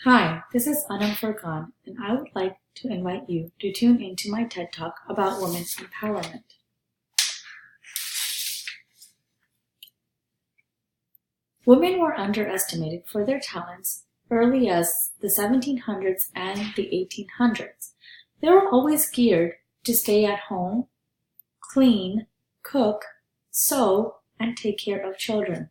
Hi, this is Anam Furkan, and I would like to invite you to tune into my TED Talk about women's empowerment. Women were underestimated for their talents early as the 1700s and the 1800s. They were always geared to stay at home, clean, cook, sew, and take care of children.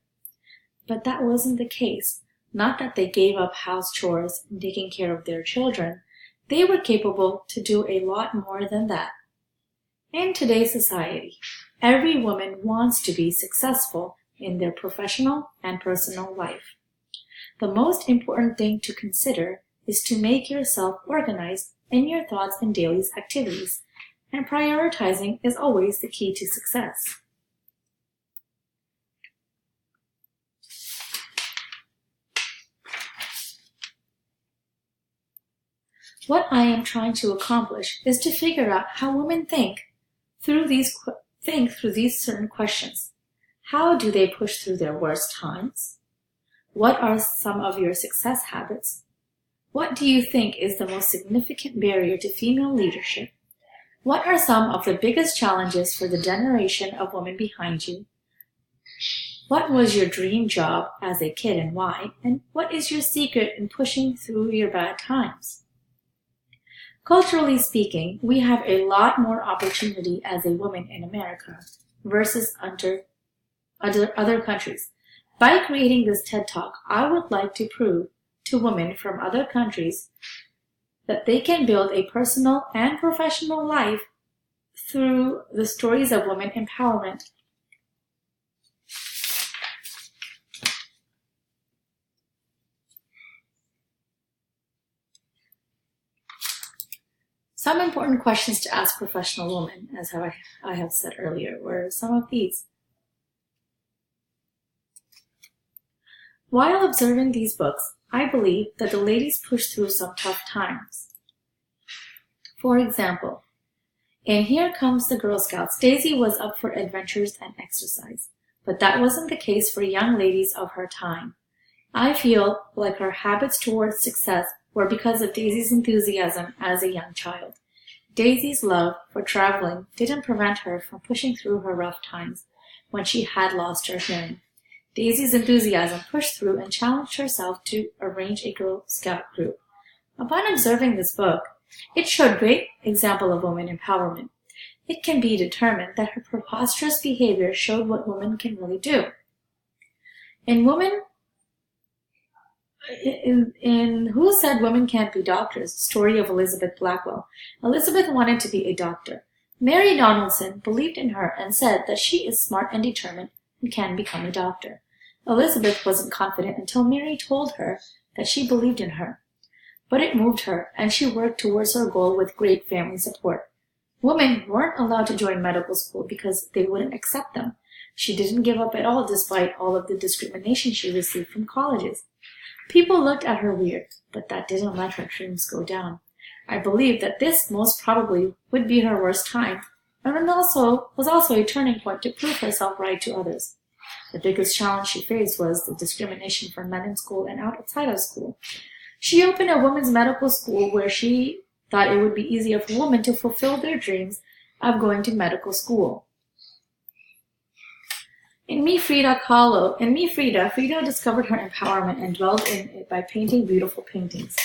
But that wasn't the case. Not that they gave up house chores and taking care of their children. They were capable to do a lot more than that. In today's society, every woman wants to be successful in their professional and personal life. The most important thing to consider is to make yourself organized in your thoughts and daily activities, and prioritizing is always the key to success. What I am trying to accomplish is to figure out how women think through these certain questions. How do they push through their worst times? What are some of your success habits? What do you think is the most significant barrier to female leadership? What are some of the biggest challenges for the generation of women behind you? What was your dream job as a kid and why? And what is your secret in pushing through your bad times? Culturally speaking, we have a lot more opportunity as a woman in America versus other countries. By creating this TED Talk, I would like to prove to women from other countries that they can build a personal and professional life through the stories of women empowerment. Some important questions to ask professional women, as I have said earlier, were some of these. While observing these books, I believe that the ladies pushed through some tough times. For example, in Here Comes the Girl Scouts, Daisy was up for adventures and exercise, but that wasn't the case for young ladies of her time. I feel like her habits towards success were because of Daisy's enthusiasm as a young child. Daisy's love for traveling didn't prevent her from pushing through her rough times when she had lost her hearing. Daisy's enthusiasm pushed through and challenged herself to arrange a Girl Scout group. Upon observing this book, it showed great example of woman empowerment. It can be determined that her preposterous behavior showed what women can really do. In Who Said Women Can't Be Doctors, story of Elizabeth Blackwell. Elizabeth wanted to be a doctor. Mary Donaldson believed in her and said that she is smart and determined and can become a doctor. Elizabeth wasn't confident until Mary told her that she believed in her. But it moved her, and she worked towards her goal with great family support. Women weren't allowed to join medical school because they wouldn't accept them. She didn't give up at all despite all of the discrimination she received from colleges. People looked at her weird, but that didn't let her dreams go down. I believe that this most probably would be her worst time, and was also a turning point to prove herself right to others. The biggest challenge she faced was the discrimination from men in school and outside of school. She opened a women's medical school where she thought it would be easier for women to fulfill their dreams of going to medical school. In Me, Frida, Frida discovered her empowerment and dwelled in it by painting beautiful paintings.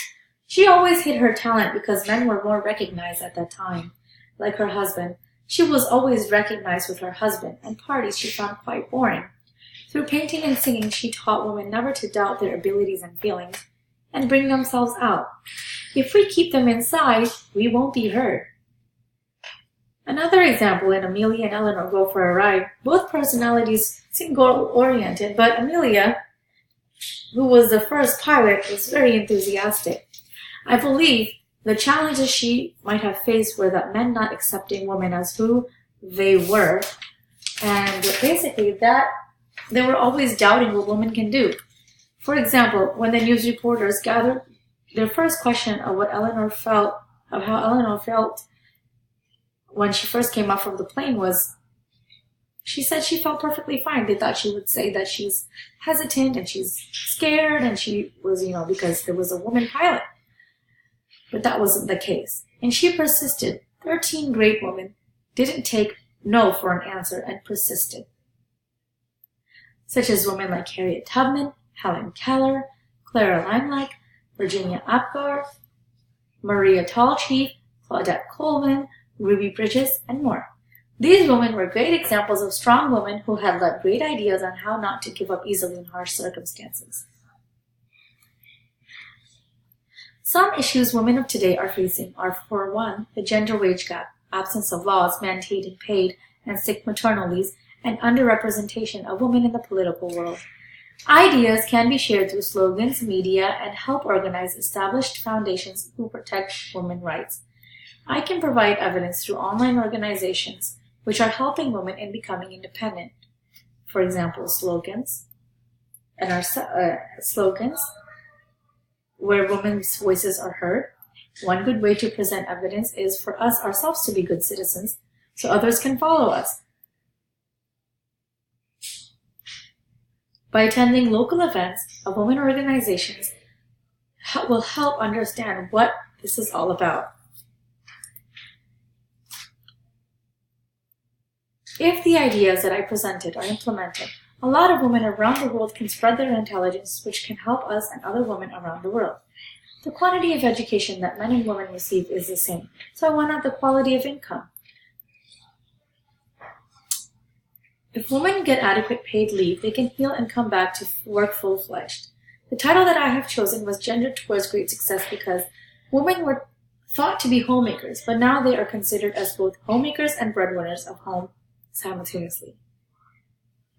She always hid her talent because men were more recognized at that time. Like her husband, she was always recognized with her husband, and parties she found quite boring. Through painting and singing, she taught women never to doubt their abilities and feelings, and bring themselves out. If we keep them inside, we won't be heard. Another example in Amelia and Eleanor Go for a Ride. Both personalities seem goal-oriented, but Amelia, who was the first pilot, was very enthusiastic. I believe the challenges she might have faced were that men not accepting women as who they were, and basically that they were always doubting what women can do. For example, when the news reporters gathered, their first question of how Eleanor felt when she first came up from the plane was, She said she felt perfectly fine. They thought she would say that she's hesitant and she's scared and she was, because there was a woman pilot. But that wasn't the case. And she persisted. 13 great women didn't take no for an answer and persisted. Such as women like Harriet Tubman, Helen Keller, Clara Limelight, Virginia Apgar, Maria Tallchief, Claudette Colvin, Ruby Bridges, and more. These women were great examples of strong women who had led great ideas on how not to give up easily in harsh circumstances. Some issues women of today are facing are, for one, the gender wage gap, absence of laws mandating paid and sick maternal leaves, and underrepresentation of women in the political world. Ideas can be shared through slogans, media, and help organize established foundations who protect women's rights. I can provide evidence through online organizations which are helping women in becoming independent. For example, slogans where women's voices are heard. One good way to present evidence is for us ourselves to be good citizens so others can follow us. By attending local events of women organizations will help understand what this is all about. If the ideas that I presented are implemented, a lot of women around the world can spread their intelligence, which can help us and other women around the world. The quantity of education that men and women receive is the same, so why not the quality of income? If women get adequate paid leave, they can heal and come back to work full-fledged. The title that I have chosen was Gender Towards Great Success because women were thought to be homemakers, but now they are considered as both homemakers and breadwinners of home simultaneously.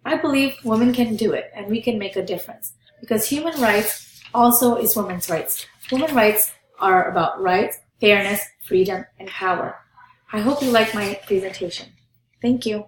I believe women can do it, and we can make a difference, because human rights also is women's rights. Women's rights are about rights, fairness, freedom, and power. I hope you like my presentation. Thank you.